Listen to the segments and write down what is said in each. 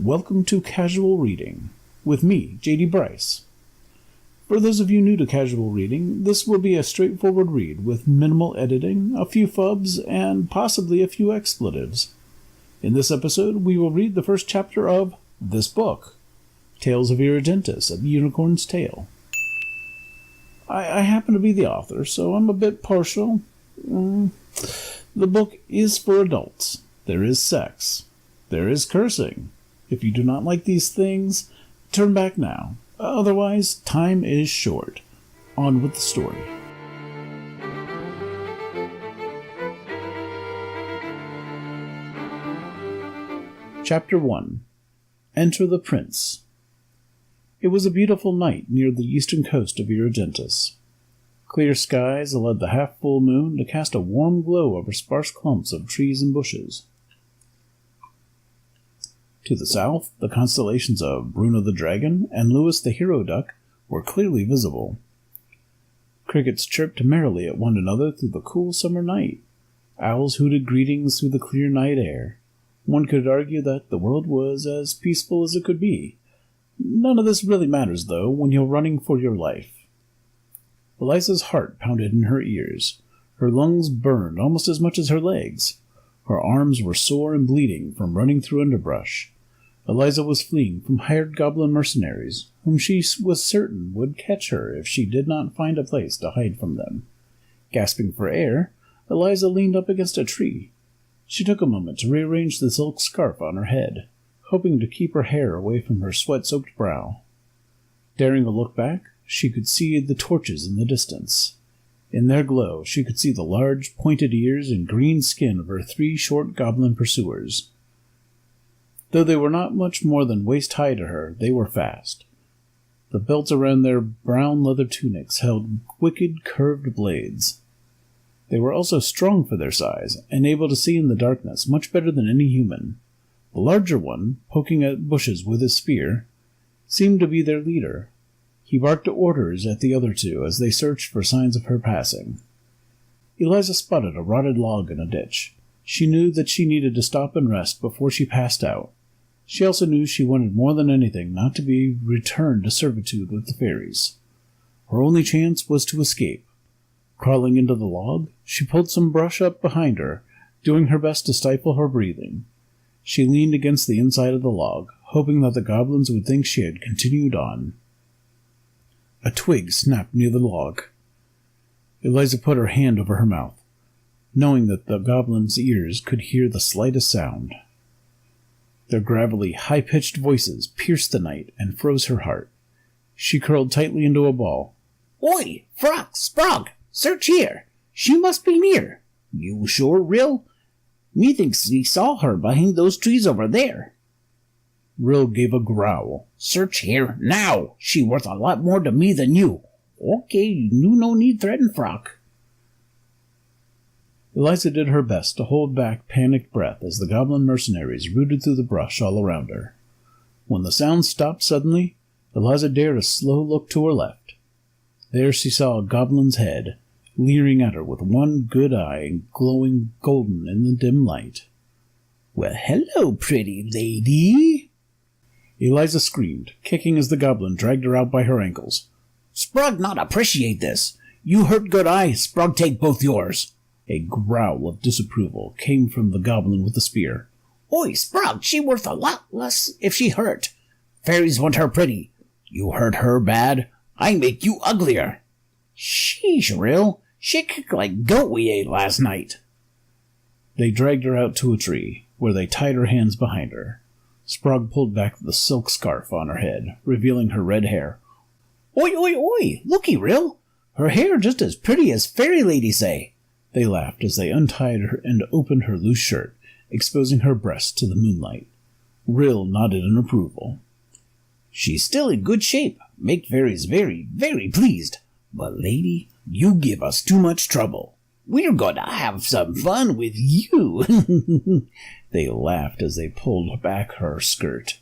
Welcome to Casual Reading, with me, J.D. Bryce. For those of you new to casual reading, this will be a straightforward read with minimal editing, a few fubs, and possibly a few expletives. In this episode, we will read the first chapter of this book, Tales of Erogentis, A Unicorn's Tale. I happen to be the author, so I'm a bit partial. The book is for adults. There is sex. There is cursing. If you do not like these things, turn back now. Otherwise, time is short. On with the story. Chapter 1. Enter the Prince. It was a beautiful night near the eastern coast of Erogentis. Clear skies allowed the half-full moon to cast a warm glow over sparse clumps of trees and bushes. To the south, the constellations of Bruno the Dragon and Lewis the Hero Duck were clearly visible. Crickets chirped merrily at one another through the cool summer night. Owls hooted greetings through the clear night air. One could argue that the world was as peaceful as it could be. None of this really matters, though, when you're running for your life. Eliza's heart pounded in her ears. Her lungs burned almost as much as her legs. Her arms were sore and bleeding from running through underbrush. Eliza was fleeing from hired goblin mercenaries, whom she was certain would catch her if she did not find a place to hide from them. Gasping for air, Eliza leaned up against a tree. She took a moment to rearrange the silk scarf on her head, hoping to keep her hair away from her sweat-soaked brow. Daring a look back, she could see the torches in the distance. In their glow, she could see the large, pointed ears and green skin of her 3 short goblin pursuers. Though they were not much more than waist-high to her, they were fast. The belts around their brown leather tunics held wicked, curved blades. They were also strong for their size, and able to see in the darkness much better than any human. The larger one, poking at bushes with his spear, seemed to be their leader. He barked orders at the other 2 as they searched for signs of her passing. Eliza spotted a rotted log in a ditch. She knew that she needed to stop and rest before she passed out. She also knew she wanted more than anything not to be returned to servitude with the fairies. Her only chance was to escape. Crawling into the log, she pulled some brush up behind her, doing her best to stifle her breathing. She leaned against the inside of the log, hoping that the goblins would think she had continued on. A twig snapped near the log. Eliza put her hand over her mouth, knowing that the goblins' ears could hear the slightest sound. Their gravelly, high-pitched voices pierced the night and froze her heart. She curled tightly into a ball. "Oi, Frog, Sprog, search here. She must be near. You sure, Rill? Methinks we saw her behind those trees over there." Rill gave a growl. "Search here, now. She worth a lot more to me than you. Okay, you no need threaten, Frog." Eliza did her best to hold back panicked breath as the goblin mercenaries rooted through the brush all around her. When the sound stopped suddenly, Eliza dared a slow look to her left. There she saw a goblin's head, leering at her with one good eye and glowing golden in the dim light. "Well, hello, pretty lady." Eliza screamed, kicking as the goblin dragged her out by her ankles. "Sprog not appreciate this. You hurt good eye, Sprog take both yours." A growl of disapproval came from the goblin with the spear. "Oi, Sprog, she worth a lot less if she hurt. Fairies want her pretty. You hurt her bad, I make you uglier. Sheesh, Rill, she kicked like goat we ate last night." They dragged her out to a tree, where they tied her hands behind her. Sprog pulled back the silk scarf on her head, revealing her red hair. "Oi, oi, oi, looky, Rill. Her hair just as pretty as fairy ladies say." They laughed as they untied her and opened her loose shirt, exposing her breasts to the moonlight. Rill nodded in approval. "She's still in good shape. Make fairies very, very pleased. But, lady, you give us too much trouble. We're going to have some fun with you." They laughed as they pulled back her skirt.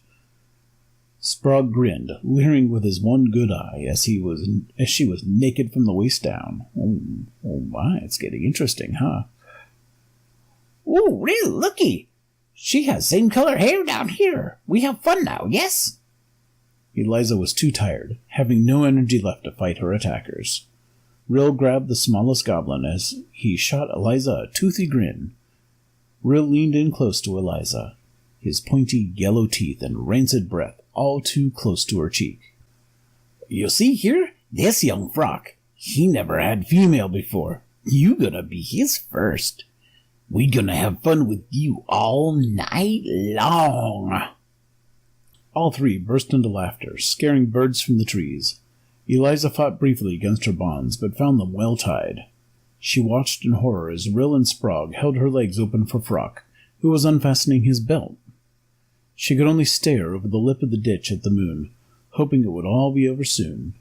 Sprog grinned, leering with his one good eye as she was naked from the waist down. Oh my, it's getting interesting, huh? "Oh, Rill, looky. She has same color hair down here. We have fun now, yes? Eliza was too tired, having no energy left to fight her attackers. Rill grabbed the smallest goblin as he shot Eliza a toothy grin. Rill leaned in close to Eliza, his pointy yellow teeth and rancid breath all too close to her cheek. You see here? This young frock. He never had female before. You gonna be his first. We gonna have fun with you all night long. All three burst into laughter, scaring birds from the trees. Eliza fought briefly against her bonds, but found them well tied. She watched in horror as Rill and Sprog held her legs open for Frock, who was unfastening his belt. She could only stare over the lip of the ditch at the moon, hoping it would all be over soon.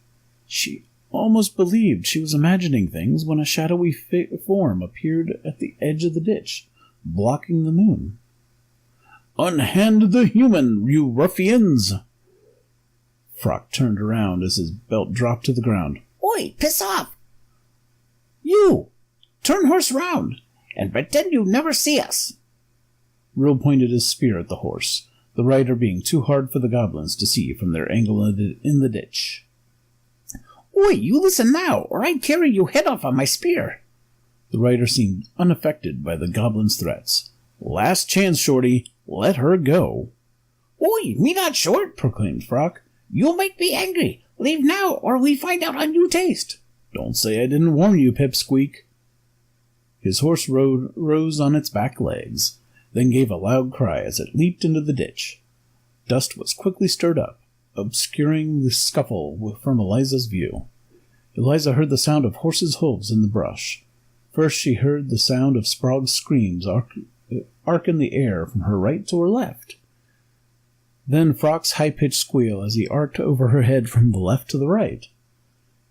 She almost believed she was imagining things when a shadowy form appeared at the edge of the ditch, blocking the moon. "Unhand the human, you ruffians!" Frock turned around as his belt dropped to the ground. Oi, piss off! You! Turn horse round, and pretend you never see us! Rill pointed his spear at the horse, the rider being too hard for the goblins to see from their angle in the ditch. Oi, you listen now, or I'd carry your head off on my spear! The rider seemed unaffected by the goblin's threats. "Last chance, Shorty. Let her go." Oi, me not short, proclaimed Frock. You'll make me angry. Leave now, or we find out how you taste. "Don't say I didn't warn you, Pipsqueak." His horse rose on its back legs, then gave a loud cry as it leaped into the ditch. Dust was quickly stirred up, obscuring the scuffle from Eliza's view. Eliza heard the sound of horses' hooves in the brush. First she heard the sound of Sprog's screams arc in the air from her right to her left. Then Frock's high-pitched squeal as he arced over her head from the left to the right.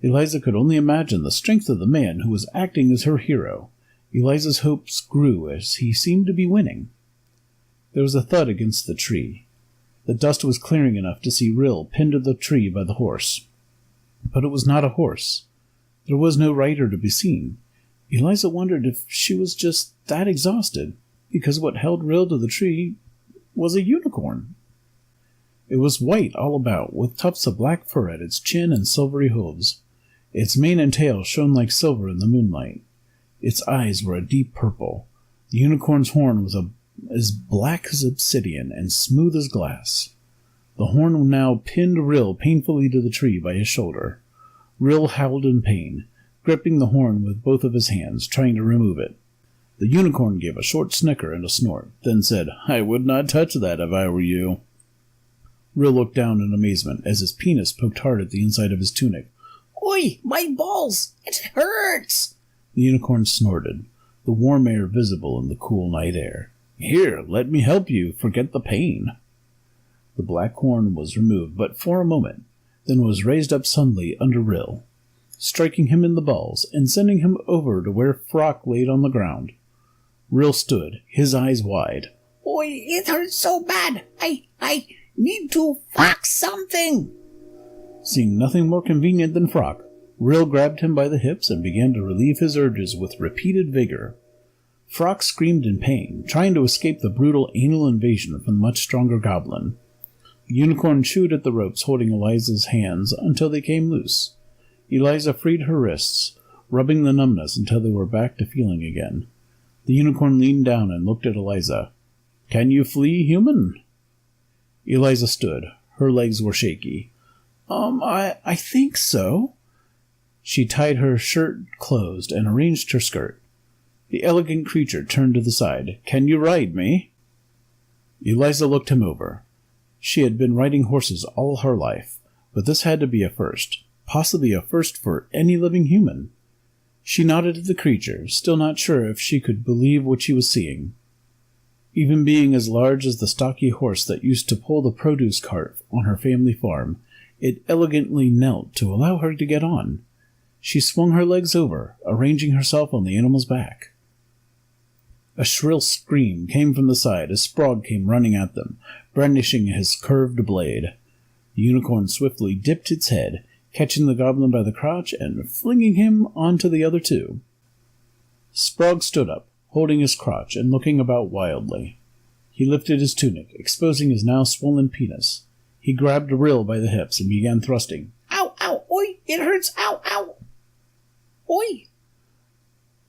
Eliza could only imagine the strength of the man who was acting as her hero. Eliza's hopes grew as he seemed to be winning. There was a thud against the tree. The dust was clearing enough to see Rill pinned to the tree by the horse. But it was not a horse. There was no rider to be seen. Eliza wondered if she was just that exhausted, because what held Rill to the tree was a unicorn. It was white all about, with tufts of black fur at its chin and silvery hooves. Its mane and tail shone like silver in the moonlight. Its eyes were a deep purple. The unicorn's horn was as black as obsidian and smooth as glass. The horn now pinned Rill painfully to the tree by his shoulder. Rill howled in pain, gripping the horn with both of his hands, trying to remove it. The unicorn gave a short snicker and a snort, then said, "I would not touch that if I were you." Rill looked down in amazement as his penis poked hard at the inside of his tunic. Oi, my balls! It hurts! The unicorn snorted, the warm air visible in the cool night air. "Here, let me help you forget the pain." The black horn was removed but for a moment, then was raised up suddenly under Rill, striking him in the balls and sending him over to where Frock laid on the ground. Rill stood, his eyes wide. Oi, it hurts so bad! I need to fuck something! Seeing nothing more convenient than Frock, Rill grabbed him by the hips and began to relieve his urges with repeated vigor. Frock screamed in pain, trying to escape the brutal anal invasion from the much stronger goblin. The unicorn chewed at the ropes holding Eliza's hands until they came loose. Eliza freed her wrists, rubbing the numbness until they were back to feeling again. The unicorn leaned down and looked at Eliza. "Can you flee, human?" Eliza stood. Her legs were shaky. I think so." She tied her shirt closed and arranged her skirt. The elegant creature turned to the side. "Can you ride me?" Eliza looked him over. She had been riding horses all her life, but this had to be a first, possibly a first for any living human. She nodded at the creature, still not sure if she could believe what she was seeing. Even being as large as the stocky horse that used to pull the produce cart on her family farm, it elegantly knelt to allow her to get on. She swung her legs over, arranging herself on the animal's back. A shrill scream came from the side as Sprog came running at them, brandishing his curved blade. The unicorn swiftly dipped its head, catching the goblin by the crotch and flinging him onto the other two. Sprog stood up, holding his crotch and looking about wildly. He lifted his tunic, exposing his now swollen penis. He grabbed Rill by the hips and began thrusting. Ow, ow, oi, it hurts, ow, ow, oi.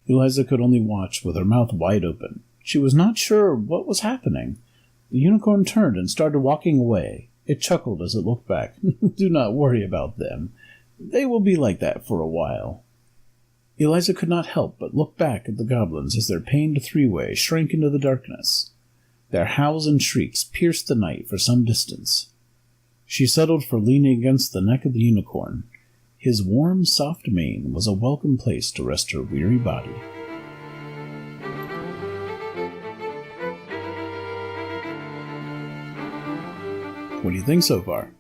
Eliza could only watch with her mouth wide open. She was not sure what was happening. The unicorn turned and started walking away. It chuckled as it looked back. Do not worry about them. They will be like that for a while. Eliza could not help but look back at the goblins as their pained three-way shrank into the darkness. Their howls and shrieks pierced the night for some distance. She settled for leaning against the neck of the unicorn. His warm, soft mane was a welcome place to rest her weary body. What do you think so far?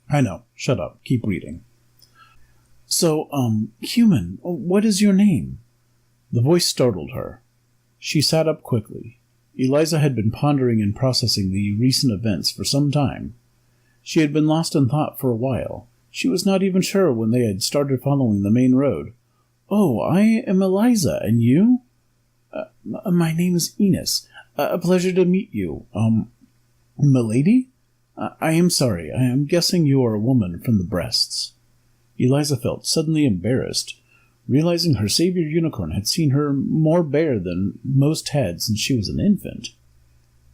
I know. Shut up. Keep reading. So, human, what is your name? The voice startled her. She sat up quickly. Eliza had been pondering and processing the recent events for some time. She had been lost in thought for a while. She was not even sure when they had started following the main road. Oh, I am Eliza, and you? My name is Enos. A pleasure to meet you. Milady? I am sorry. I am guessing you are a woman from the breasts. Eliza felt suddenly embarrassed, realizing her savior unicorn had seen her more bare than most had since she was an infant.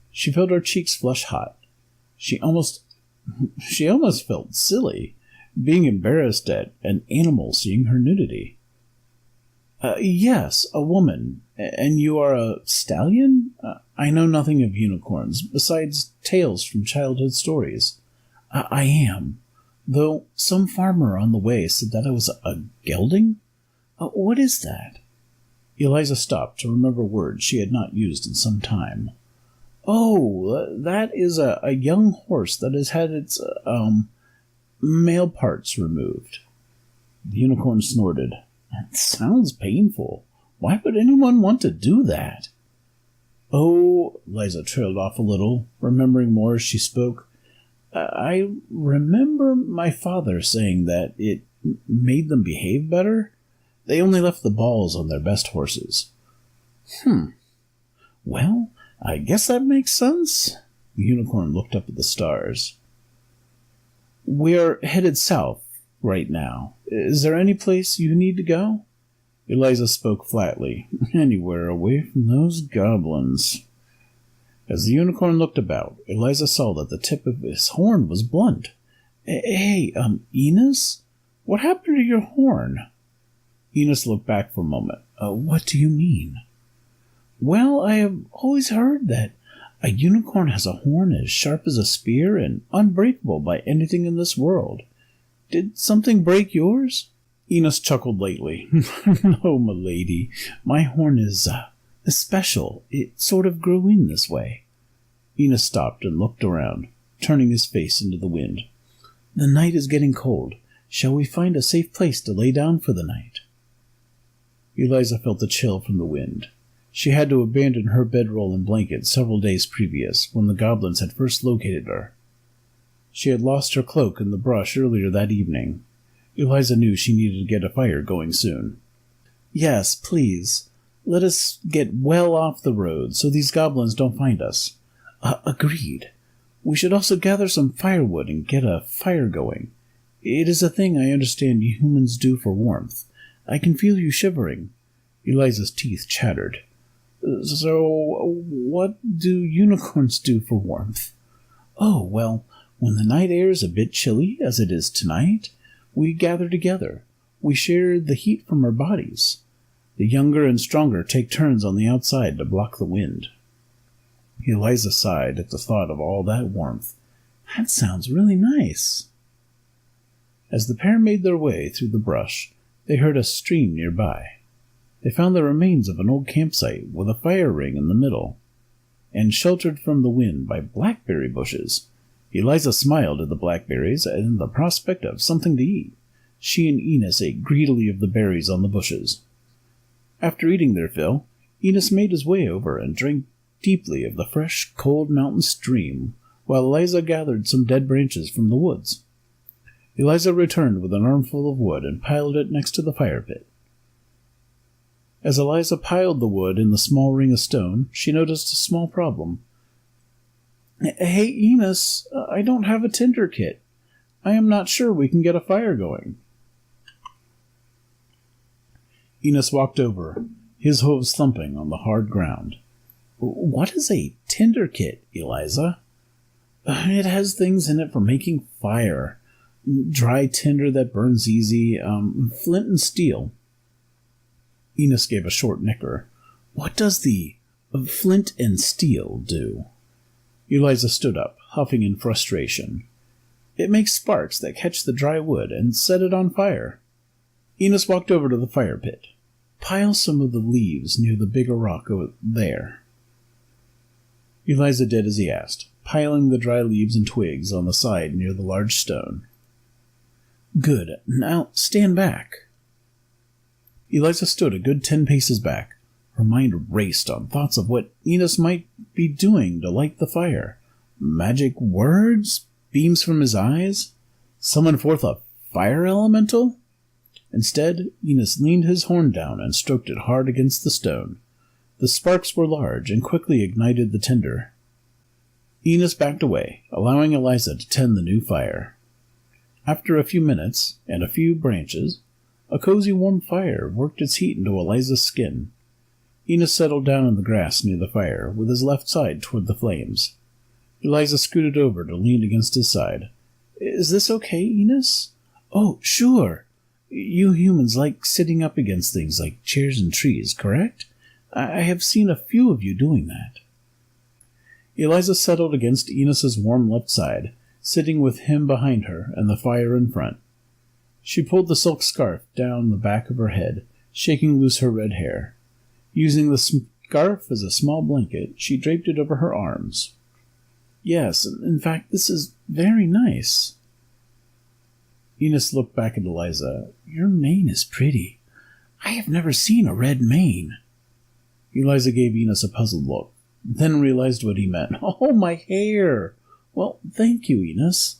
She felt her cheeks flush hot. She almost felt silly, being embarrassed at an animal seeing her nudity. Yes, a woman. And you are a stallion? I know nothing of unicorns, besides tales from childhood stories. I am, though some farmer on the way said that I was a gelding? What is that? Eliza stopped to remember words she had not used in some time. Oh, that is a young horse that has had its, male parts removed. The unicorn snorted. That sounds painful. Why would anyone want to do that? Oh, Liza trailed off a little, remembering more as she spoke. I remember my father saying that it made them behave better. They only left the balls on their best horses. Well, I guess that makes sense. The unicorn looked up at the stars. We're headed south right now. Is there any place you need to go? Eliza spoke flatly. Anywhere away from those goblins. As the unicorn looked about, Eliza saw that the tip of his horn was blunt. Hey, Enos? What happened to your horn? Enos looked back for a moment. What do you mean? Well, I have always heard that a unicorn has a horn as sharp as a spear and unbreakable by anything in this world. Did something break yours? Enos chuckled lightly. No, milady. My horn is special. It sort of grew in this way. Enos stopped and looked around, turning his face into the wind. The night is getting cold. Shall we find a safe place to lay down for the night? Eliza felt a chill from the wind. She had to abandon her bedroll and blanket several days previous, when the goblins had first located her. She had lost her cloak in the brush earlier that evening. Eliza knew she needed to get a fire going soon. Yes, please. Let us get well off the road, so these goblins don't find us. Agreed. We should also gather some firewood and get a fire going. It is a thing I understand humans do for warmth. I can feel you shivering. Eliza's teeth chattered. So, what do unicorns do for warmth? Oh, well, when the night air is a bit chilly, as it is tonight, we gather together. We share the heat from our bodies. The younger and stronger take turns on the outside to block the wind. Eliza sighed at the thought of all that warmth. That sounds really nice. As the pair made their way through the brush, they heard a stream nearby. They found the remains of an old campsite with a fire ring in the middle, and sheltered from the wind by blackberry bushes. Eliza smiled at the blackberries and the prospect of something to eat. She and Enos ate greedily of the berries on the bushes. After eating their fill, Enos made his way over and drank deeply of the fresh, cold mountain stream, while Eliza gathered some dead branches from the woods. Eliza returned with an armful of wood and piled it next to the fire pit. As Eliza piled the wood in the small ring of stone, she noticed a small problem. "Hey, Enos, I don't have a tinder kit. I am not sure we can get a fire going." Enos walked over, his hooves thumping on the hard ground. "What is a tinder kit, Eliza?" "It has things in it for making fire. Dry tinder that burns easy, flint and steel." Enos gave a short nicker. "What does the flint and steel do?" Eliza stood up, huffing in frustration. "It makes sparks that catch the dry wood and set it on fire." Enos walked over to the fire pit. "Pile some of the leaves near the bigger rock over there." Eliza did as he asked, piling the dry leaves and twigs on the side near the large stone. "Good. Now stand back." Eliza stood a good 10 paces back. Her mind raced on thoughts of what Enos might be doing to light the fire. Magic words? Beams from his eyes? Summon forth a fire elemental? Instead, Enos leaned his horn down and stroked it hard against the stone. The sparks were large and quickly ignited the tinder. Enos backed away, allowing Eliza to tend the new fire. After a few minutes and a few branches, a cozy warm fire worked its heat into Eliza's skin. Enos settled down in the grass near the fire, with his left side toward the flames. Eliza scooted over to lean against his side. "Is this okay, Enos?" "Oh, sure. You humans like sitting up against things like chairs and trees, correct? I have seen a few of you doing that." Eliza settled against Enos's warm left side, sitting with him behind her and the fire in front. She pulled the silk scarf down the back of her head, shaking loose her red hair. Using the scarf as a small blanket, she draped it over her arms. "Yes, in fact, this is very nice." Enos looked back at Eliza. "Your mane is pretty. I have never seen a red mane." Eliza gave Enos a puzzled look, then realized what he meant. "Oh, my hair! Well, thank you, Enos."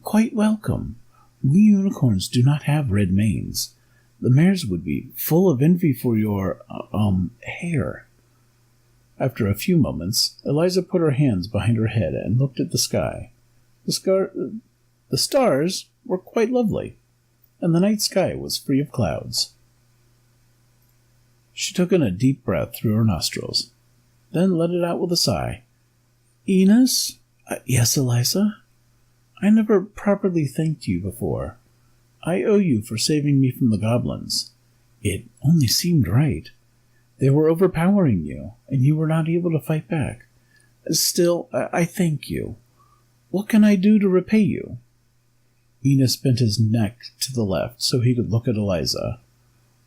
"Quite welcome. We unicorns do not have red manes. The mares would be full of envy for your, hair." After a few moments, Eliza put her hands behind her head and looked at the sky. The stars were quite lovely, and the night sky was free of clouds. She took in a deep breath through her nostrils, then let it out with a sigh. "Enos?" "Yes, Eliza?" "I never properly thanked you before. I owe you for saving me from the goblins. It only seemed right. They were overpowering you, and you were not able to fight back. Still, I thank you. What can I do to repay you?" Enos bent his neck to the left so he could look at Eliza.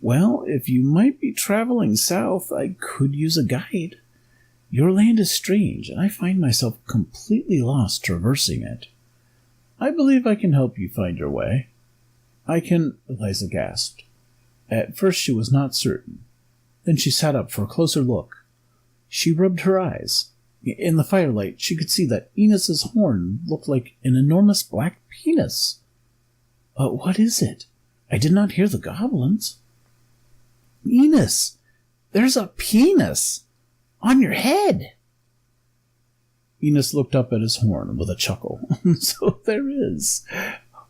"Well, if you might be traveling south, I could use a guide. Your land is strange, and I find myself completely lost traversing it. I believe I can help you find your way." "I can," Eliza gasped. At first she was not certain. Then she sat up for a closer look. She rubbed her eyes. In the firelight, she could see that Enos's horn looked like an enormous black penis. What is it? I did not hear the goblins." "Enos, there's a penis on your head." Enos looked up at his horn with a chuckle. "So there is.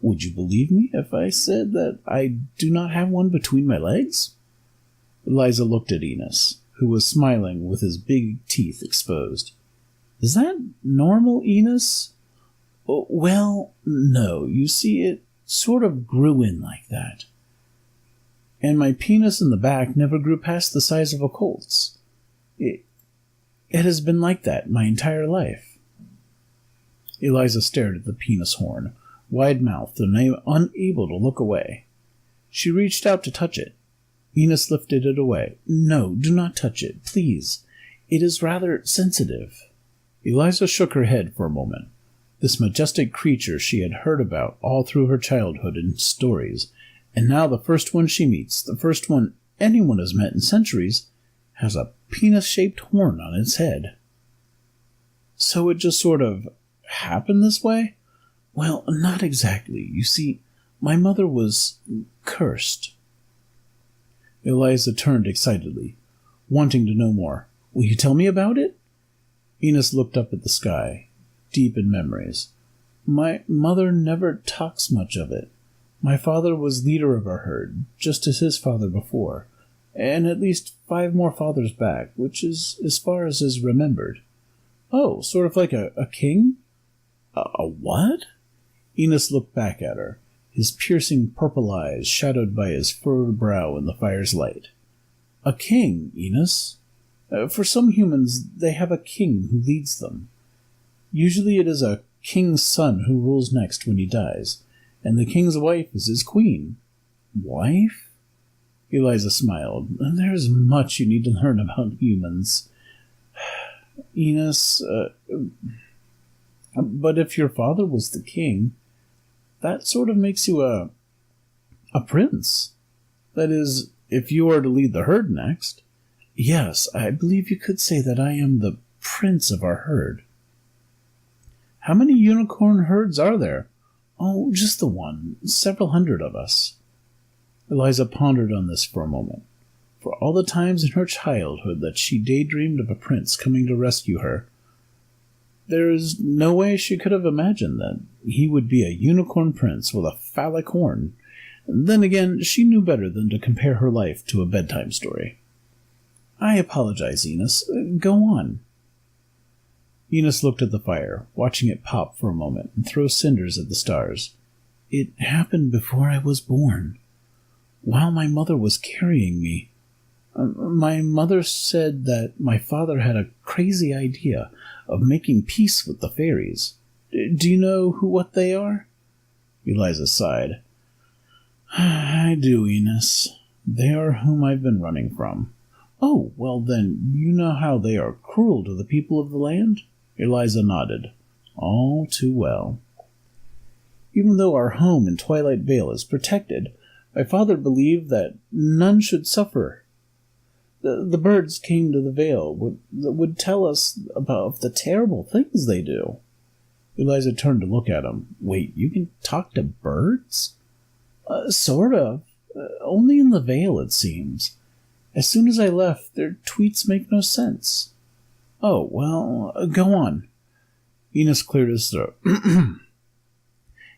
Would you believe me if I said that I do not have one between my legs?" Eliza looked at Enos, who was smiling with his big teeth exposed. "Is that normal, Enos?" "Well, no. You see, it sort of grew in like that. And my penis in the back never grew past the size of a colt's. It has been like that my entire life." Eliza stared at the penis horn, wide-mouthed and unable to look away. She reached out to touch it. Enos lifted it away. "No, do not touch it, please. It is rather sensitive." Eliza shook her head for a moment. This majestic creature she had heard about all through her childhood in stories, and now the first one she meets, the first one anyone has met in centuries, has a penis-shaped horn on its head. "So it just sort of happened this way?" "Well, not exactly. You see, my mother was cursed." Eliza turned excitedly, wanting to know more. Will you tell me about it? Enos looked up at the sky, deep in memories. My mother never talks much of it. My father was leader of our herd, just as his father before, and at least 5 more fathers back, which is as far as is remembered. Oh, sort of like a king? A what? Enos looked back at her, his piercing purple eyes shadowed by his furrowed brow in the fire's light. A king, Enos. For some humans, they have a king who leads them. Usually it is a king's son who rules next when he dies, and the king's wife is his queen. Wife? Eliza smiled. There's much you need to learn about humans. Enos, but if your father was the king, that sort of makes you a prince. That is, if you are to lead the herd next. Yes, I believe you could say that I am the prince of our herd. How many unicorn herds are there? Oh, just the one. Several hundred of us. Eliza pondered on this for a moment. For all the times in her childhood that she daydreamed of a prince coming to rescue her, there is no way she could have imagined that he would be a unicorn prince with a phallic horn. Then again, she knew better than to compare her life to a bedtime story. I apologize, Enos. Go on. Enos looked at the fire, watching it pop for a moment and throw cinders at the stars. It happened before I was born, while my mother was carrying me. My mother said that my father had a crazy idea of making peace with the fairies. Do you know what they are? Eliza sighed. I do, Enos. They are whom I've been running from. Oh, well then, you know how they are cruel to the people of the land? Eliza nodded. All too well. Even though our home in Twilight Vale is protected, my father believed that none should suffer. The birds came to the vale would tell us about the terrible things they do. Eliza turned to look at him. Wait, you can talk to birds? Sort of. Only in the vale, it seems. As soon as I left, their tweets make no sense. Oh, well, go on. Enos cleared his throat.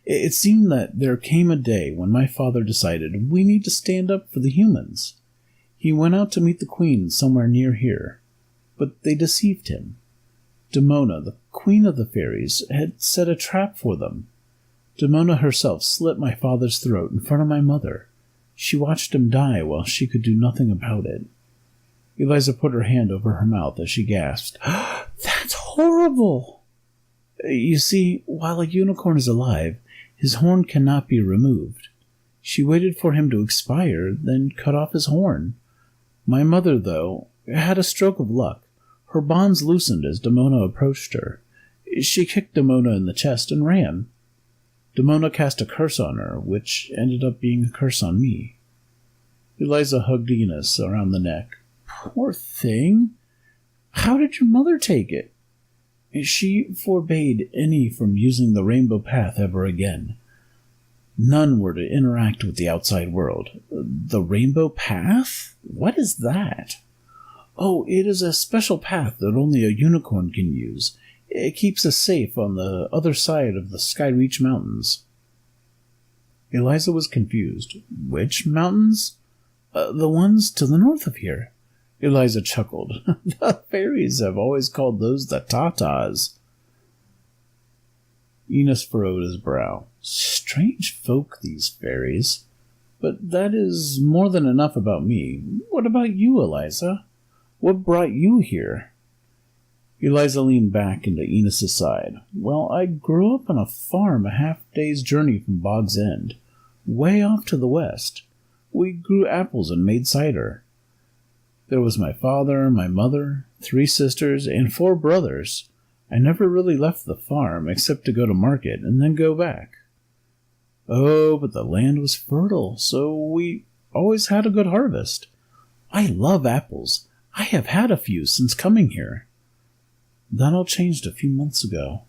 It seemed that there came a day when my father decided we need to stand up for the humans. He went out to meet the queen somewhere near here, but they deceived him. Demona, the queen of the fairies, had set a trap for them. Demona herself slit my father's throat in front of my mother. She watched him die while she could do nothing about it. Eliza put her hand over her mouth as she gasped. That's horrible! You see, while a unicorn is alive, his horn cannot be removed. She waited for him to expire, then cut off his horn. My mother, though, had a stroke of luck. Her bonds loosened as Demona approached her. She kicked Demona in the chest and ran. Demona cast a curse on her, which ended up being a curse on me. Eliza hugged Enos around the neck. Poor thing. How did your mother take it? She forbade any from using the rainbow path ever again. None were to interact with the outside world. The rainbow path? What is that? Oh, it is a special path that only a unicorn can use. It keeps us safe on the other side of the Skyreach Mountains. Eliza was confused. Which mountains? The ones to the north of here. Eliza chuckled. The fairies have always called those the Tatas. Enos furrowed his brow. Strange folk, these fairies. But that is more than enough about me. What about you, Eliza? What brought you here? Eliza leaned back into Enos's side. Well, I grew up on a farm a half-day's journey from Bog's End, way off to the west. We grew apples and made cider. There was my father, my mother, 3 sisters, and 4 brothers. I never really left the farm except to go to market and then go back. Oh, but the land was fertile, so we always had a good harvest. I love apples. I have had a few since coming here. That all changed a few months ago.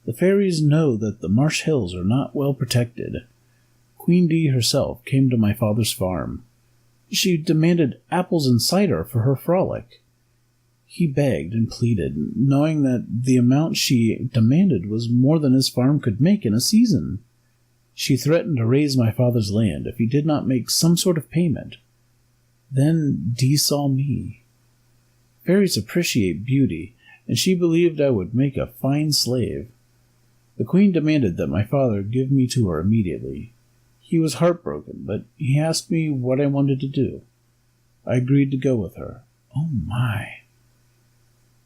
The fairies know that the Marsh Hills are not well protected. Queen Dee herself came to my father's farm. She demanded apples and cider for her frolic. He begged and pleaded, knowing that the amount she demanded was more than his farm could make in a season. She threatened to raze my father's land if he did not make some sort of payment. Then Dee saw me. Fairies appreciate beauty, and she believed I would make a fine slave. The queen demanded that my father give me to her immediately. He was heartbroken, but he asked me what I wanted to do. I agreed to go with her. Oh my!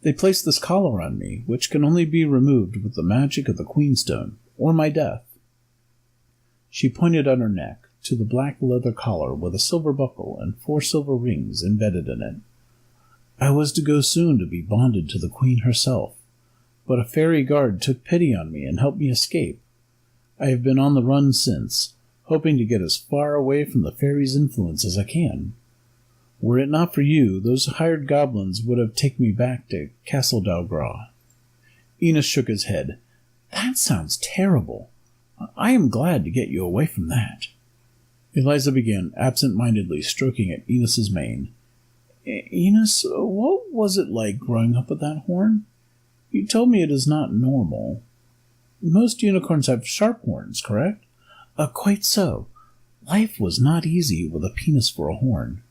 They placed this collar on me, which can only be removed with the magic of the Queenstone, or my death. She pointed on her neck to the black leather collar with a silver buckle and 4 silver rings embedded in it. I was to go soon to be bonded to the queen herself, but a fairy guard took pity on me and helped me escape. I have been on the run since, hoping to get as far away from the fairies' influence as I can. Were it not for you, those hired goblins would have taken me back to Castle Dalgraw. Enos shook his head. That sounds terrible. I am glad to get you away from that. Eliza began absent-mindedly stroking at Enos's mane. Enos, what was it like growing up with that horn? You told me it is not normal. Most unicorns have sharp horns, correct? Quite so. Life was not easy with a penis for a horn.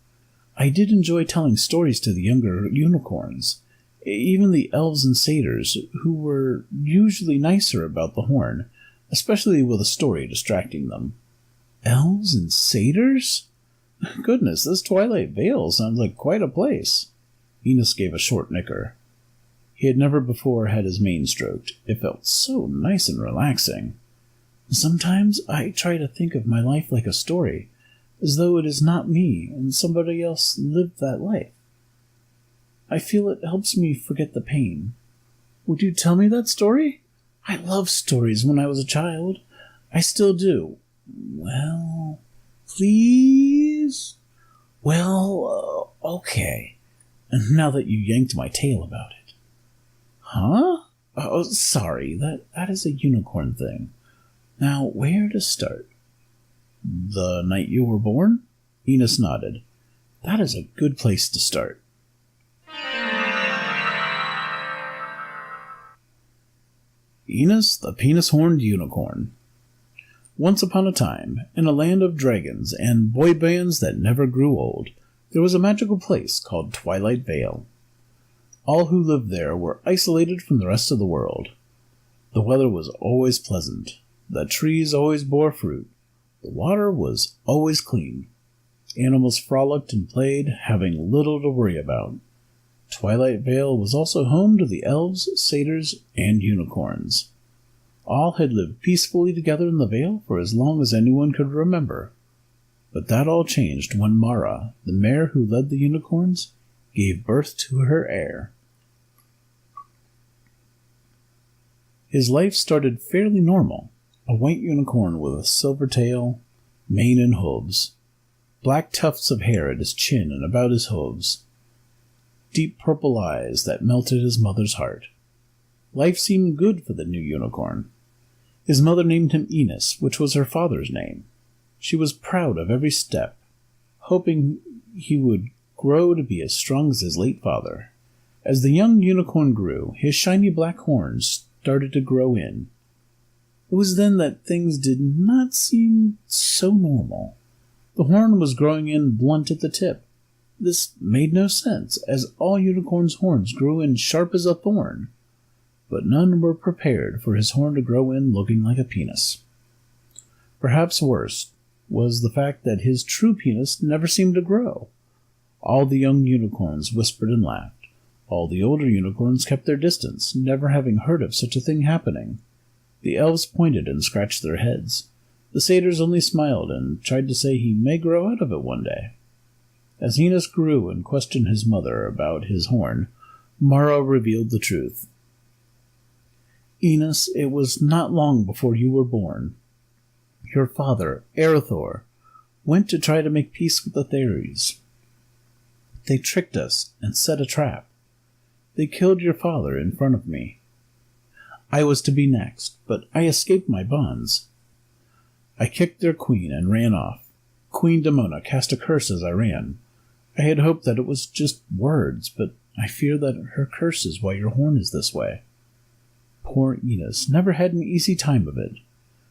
I did enjoy telling stories to the younger unicorns, even the elves and satyrs, who were usually nicer about the horn, especially with a story distracting them. Elves and satyrs? Goodness, this Twilight Vale sounds like quite a place. Enos gave a short nicker. He had never before had his mane stroked. It felt so nice and relaxing. Sometimes I try to think of my life like a story, as though it is not me and somebody else lived that life. I feel it helps me forget the pain. Would you tell me that story? I loved stories when I was a child. I still do. Well, please? Well, okay. Now that you yanked my tail about it. Huh? Oh, sorry. That is a unicorn thing. Now, where to start? The night you were born? Enos nodded. That is a good place to start. Enos, the penis-horned unicorn. Once upon a time, in a land of dragons and boy bands that never grew old, there was a magical place called Twilight Vale. All who lived there were isolated from the rest of the world. The weather was always pleasant. The trees always bore fruit. The water was always clean. Animals frolicked and played, having little to worry about. Twilight Vale was also home to the elves, satyrs, and unicorns. All had lived peacefully together in the Vale for as long as anyone could remember. But that all changed when Mara, the mare who led the unicorns, gave birth to her heir. His life started fairly normal. A white unicorn with a silver tail, mane and hooves, black tufts of hair at his chin and about his hooves, deep purple eyes that melted his mother's heart. Life seemed good for the new unicorn. His mother named him Enos, which was her father's name. She was proud of every step, hoping he would grow to be as strong as his late father. As the young unicorn grew, his shiny black horns started to grow in. It was then that things did not seem so normal. The horn was growing in blunt at the tip. This made no sense, as all unicorns' horns grew in sharp as a thorn. But none were prepared for his horn to grow in looking like a penis. Perhaps worse was the fact that his true penis never seemed to grow. All the young unicorns whispered and laughed. All the older unicorns kept their distance, never having heard of such a thing happening. The elves pointed and scratched their heads. The satyrs only smiled and tried to say he may grow out of it one day. As Enos grew and questioned his mother about his horn, Mara revealed the truth. Enos, it was not long before you were born. Your father, Erothor, went to try to make peace with the fairies. They tricked us and set a trap. They killed your father in front of me. I was to be next, but I escaped my bonds. I kicked their queen and ran off. Queen Demona cast a curse as I ran. I had hoped that it was just words, but I fear that her curse is why your horn is this way." Poor Enos never had an easy time of it.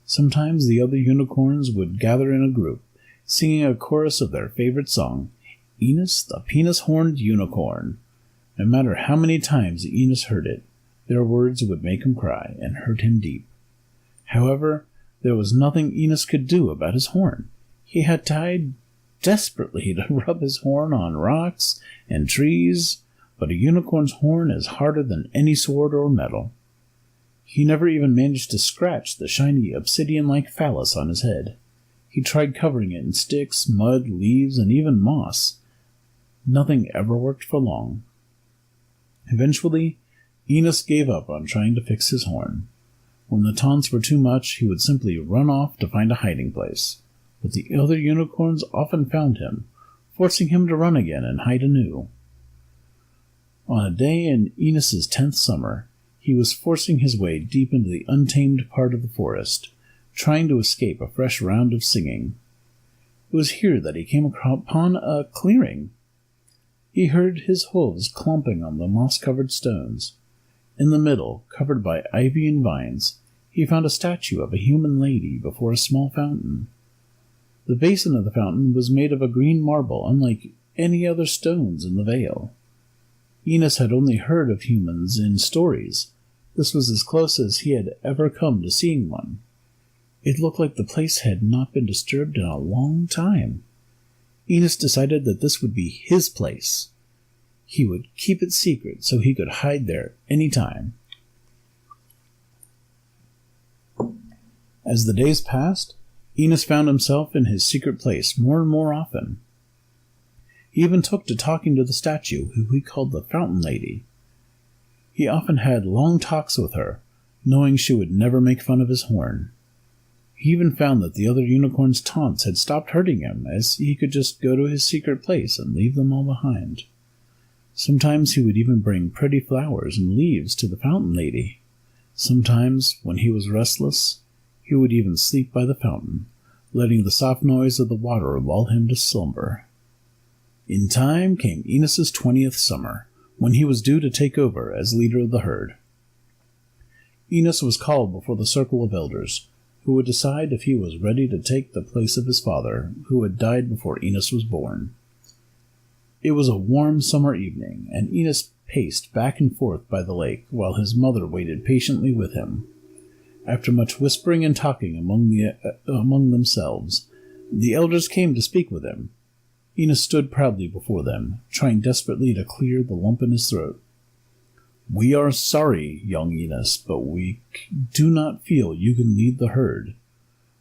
Sometimes the other unicorns would gather in a group, singing a chorus of their favorite song, "Enos the Penis-Horned Unicorn." No matter how many times Enos heard it, their words would make him cry and hurt him deep. However, there was nothing Enos could do about his horn. He had tried desperately to rub his horn on rocks and trees, but a unicorn's horn is harder than any sword or metal. He never even managed to scratch the shiny obsidian-like phallus on his head. He tried covering it in sticks, mud, leaves, and even moss. Nothing ever worked for long. Eventually, Enos gave up on trying to fix his horn. When the taunts were too much, he would simply run off to find a hiding place. But the other unicorns often found him, forcing him to run again and hide anew. On a day in Enos's 10th summer, he was forcing his way deep into the untamed part of the forest, trying to escape a fresh round of singing. It was here that he came upon a clearing. He heard his hooves clomping on the moss-covered stones. In the middle, covered by ivy and vines, he found a statue of a human lady before a small fountain. The basin of the fountain was made of a green marble unlike any other stones in the vale. Enos had only heard of humans in stories. This was as close as he had ever come to seeing one. It looked like the place had not been disturbed in a long time. Enos decided that this would be his place. He would keep it secret so he could hide there any time. As the days passed, Enos found himself in his secret place more and more often. He even took to talking to the statue, who he called the Fountain Lady. He often had long talks with her, knowing she would never make fun of his horn. He even found that the other unicorns' taunts had stopped hurting him, as he could just go to his secret place and leave them all behind. Sometimes he would even bring pretty flowers and leaves to the Fountain Lady. Sometimes, when he was restless, he would even sleep by the fountain, letting the soft noise of the water lull him to slumber. In time came Enos's 20th summer, when he was due to take over as leader of the herd. Enos was called before the circle of elders, who would decide if he was ready to take the place of his father, who had died before Enos was born. It was a warm summer evening, and Enos paced back and forth by the lake while his mother waited patiently with him. After much whispering and talking among themselves, the elders came to speak with him. Enos stood proudly before them, trying desperately to clear the lump in his throat. "We are sorry, young Enos, but we do not feel you can lead the herd.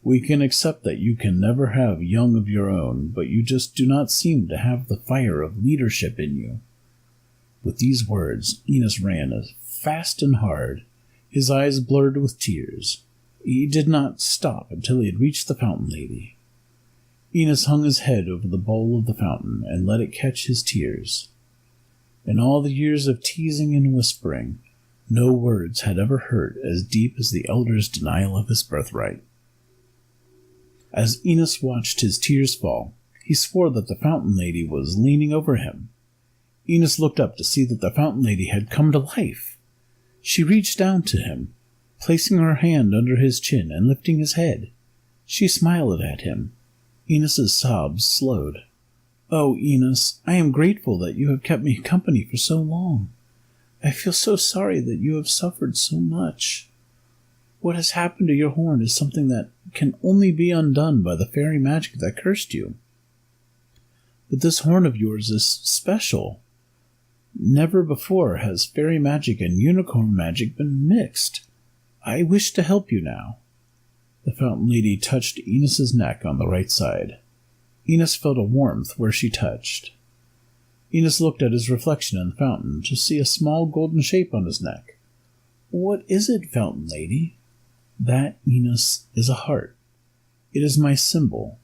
We can accept that you can never have young of your own, but you just do not seem to have the fire of leadership in you." With these words, Enos ran as fast and hard, his eyes blurred with tears. He did not stop until he had reached the Fountain Lady. Enos hung his head over the bowl of the fountain and let it catch his tears. In all the years of teasing and whispering, no words had ever hurt as deep as the elder's denial of his birthright. As Enos watched his tears fall, he swore that the Fountain Lady was leaning over him. Enos looked up to see that the Fountain Lady had come to life. She reached down to him, placing her hand under his chin and lifting his head. She smiled at him. Enos's sobs slowed. "Oh, Enos, I am grateful that you have kept me company for so long. I feel so sorry that you have suffered so much. What has happened to your horn is something that can only be undone by the fairy magic that cursed you. But this horn of yours is special. Never before has fairy magic and unicorn magic been mixed. I wish to help you now." The Fountain Lady touched Enos's neck on the right side. Enos felt a warmth where she touched. Enos looked at his reflection in the fountain to see a small golden shape on his neck. "What is it, Fountain Lady?" "That, Enos, is a heart. It is my symbol.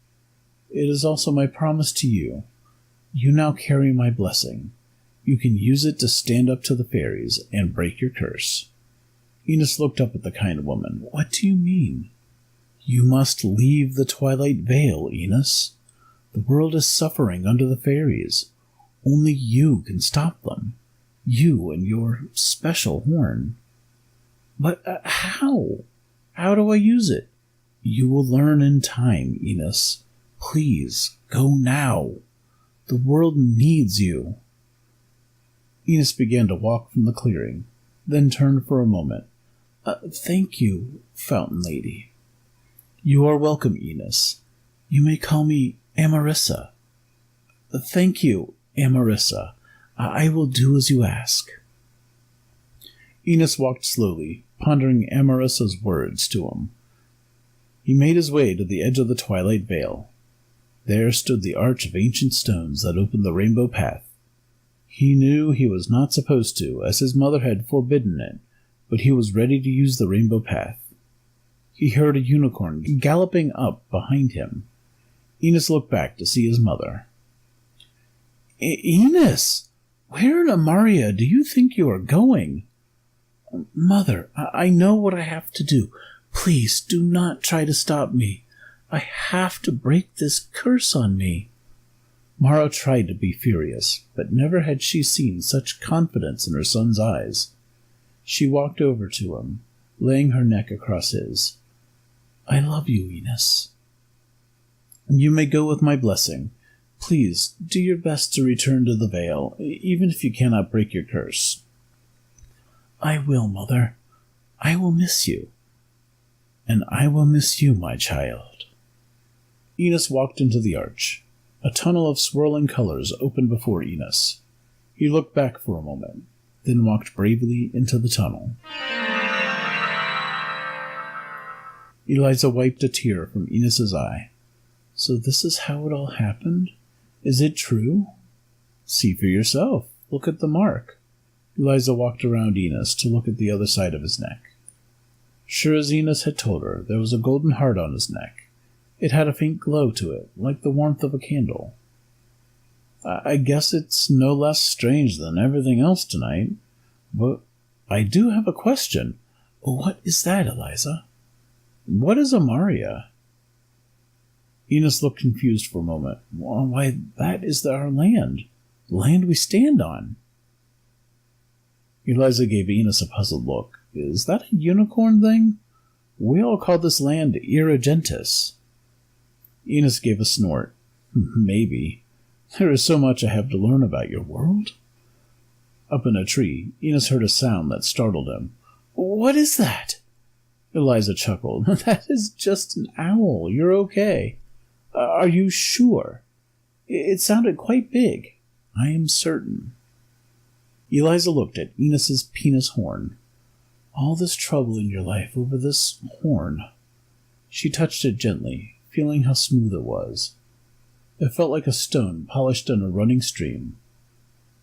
It is also my promise to you. You now carry my blessing. You can use it to stand up to the fairies and break your curse." Enos looked up at the kind woman. "What do you mean?" "You must leave the Twilight Vale, Enos. The world is suffering under the fairies. Only you can stop them. You and your special horn. But how? How do I use it? You will learn in time, Enos. Please, go now. The world needs you. Enos began to walk from the clearing, then turned for a moment. Thank you, Fountain Lady. You are welcome, Enos. You may call me Amarissa. Thank you, Amarissa. I will do as you ask. Enos walked slowly, pondering Amarissa's words to him. He made his way to the edge of the twilight veil. There stood the arch of ancient stones that opened the rainbow path. He knew he was not supposed to, as his mother had forbidden it, but he was ready to use the rainbow path. He heard a unicorn galloping up behind him. Enos looked back to see his mother. Enos! Where in Amaria do you think you are going? Mother, I know what I have to do. Please do not try to stop me. I have to break this curse on me. Mara tried to be furious, but never had she seen such confidence in her son's eyes. She walked over to him, laying her neck across his. I love you, Enos. You may go with my blessing. Please, do your best to return to the Vale, even if you cannot break your curse. I will, Mother. I will miss you. And I will miss you, my child. Enos walked into the arch. A tunnel of swirling colors opened before Enos. He looked back for a moment, then walked bravely into the tunnel. Eliza wiped a tear from Enos's eye. So this is how it all happened? Is it true? See for yourself. Look at the mark. Eliza walked around Enos to look at the other side of his neck. Sure as Enos had told her, there was a golden heart on his neck. It had a faint glow to it, like the warmth of a candle. I guess it's no less strange than everything else tonight. But I do have a question. What is that, Eliza? What is Amaria? Enos looked confused for a moment. Why, that is our land. The land we stand on. Eliza gave Enos a puzzled look. Is that a unicorn thing? We all call this land Erogentis. Enos gave a snort. Maybe. There is so much I have to learn about your world. Up in a tree, Enos heard a sound that startled him. What is that? Eliza chuckled. That is just an owl. You're okay. Are you sure? It sounded quite big. I am certain. Eliza looked at Enos's penis horn. All this trouble in your life over this horn. She touched it gently, feeling how smooth it was. It felt like a stone polished in a running stream.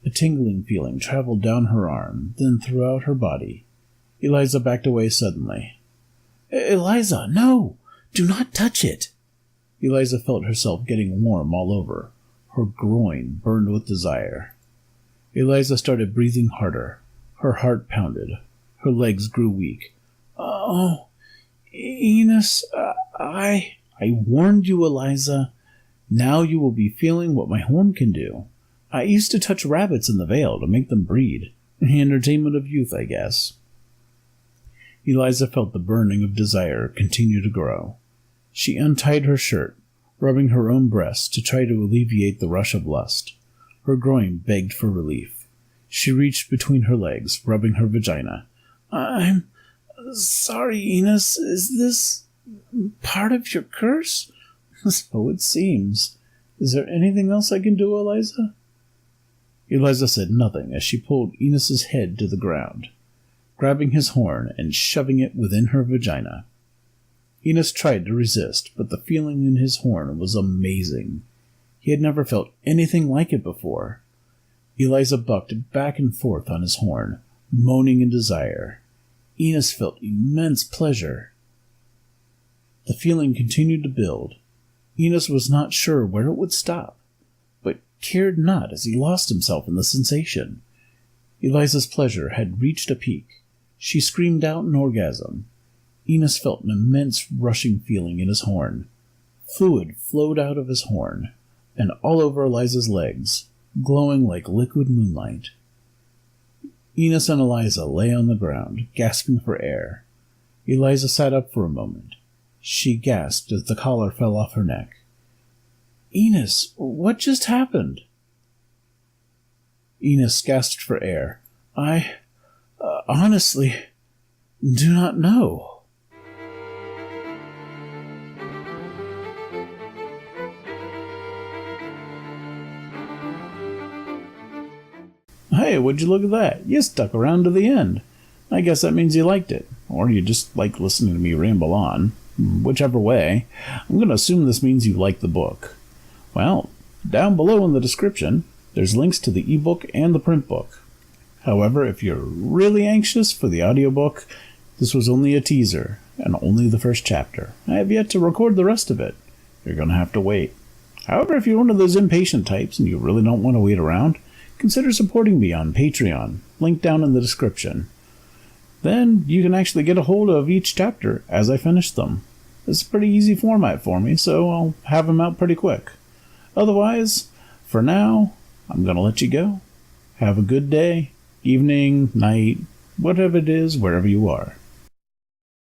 A tingling feeling traveled down her arm, then throughout her body. Eliza backed away suddenly. Eliza, no! Do not touch it! Eliza felt herself getting warm all over. Her groin burned with desire. Eliza started breathing harder. Her heart pounded. Her legs grew weak. Oh, Enos, I warned you, Eliza. Now you will be feeling what my horn can do. I used to touch rabbits in the Vale to make them breed. The entertainment of youth, I guess. Eliza felt the burning of desire continue to grow. She untied her shirt, rubbing her own breast to try to alleviate the rush of lust. Her groin begged for relief. She reached between her legs, rubbing her vagina. I'm sorry, Enos. Is this part of your curse? So it seems. Is there anything else I can do, Eliza? Eliza said nothing as she pulled Enos's head to the ground, grabbing his horn and shoving it within her vagina. Enos tried to resist, but the feeling in his horn was amazing. He had never felt anything like it before. Eliza bucked back and forth on his horn, moaning in desire. Enos felt immense pleasure. The feeling continued to build. Enos was not sure where it would stop, but cared not as he lost himself in the sensation. Eliza's pleasure had reached a peak. She screamed out in orgasm. Enos felt an immense rushing feeling in his horn. Fluid flowed out of his horn. and all over Eliza's legs, glowing like liquid moonlight. Enos and Eliza lay on the ground, gasping for air. Eliza sat up for a moment. She gasped as the collar fell off her neck. "Enos, what just happened?" Enos gasped for air. I honestly do not know." "Hey, would you look at that? You stuck around to the end. I guess that means you liked it, or you just like listening to me ramble on. Whichever way, I'm going to assume this means you like the book. Well, down below in the description, there's links to the ebook and the print book. However, if you're really anxious for the audiobook, this was only a teaser, and only the first chapter. I have yet to record the rest of it. You're going to have to wait. However, if you're one of those impatient types and you really don't want to wait around, consider supporting me on Patreon, link down in the description. Then you can actually get a hold of each chapter as I finish them. It's a pretty easy format for me, so I'll have them out pretty quick. Otherwise, for now, I'm going to let you go. Have a good day, evening, night, whatever it is, wherever you are.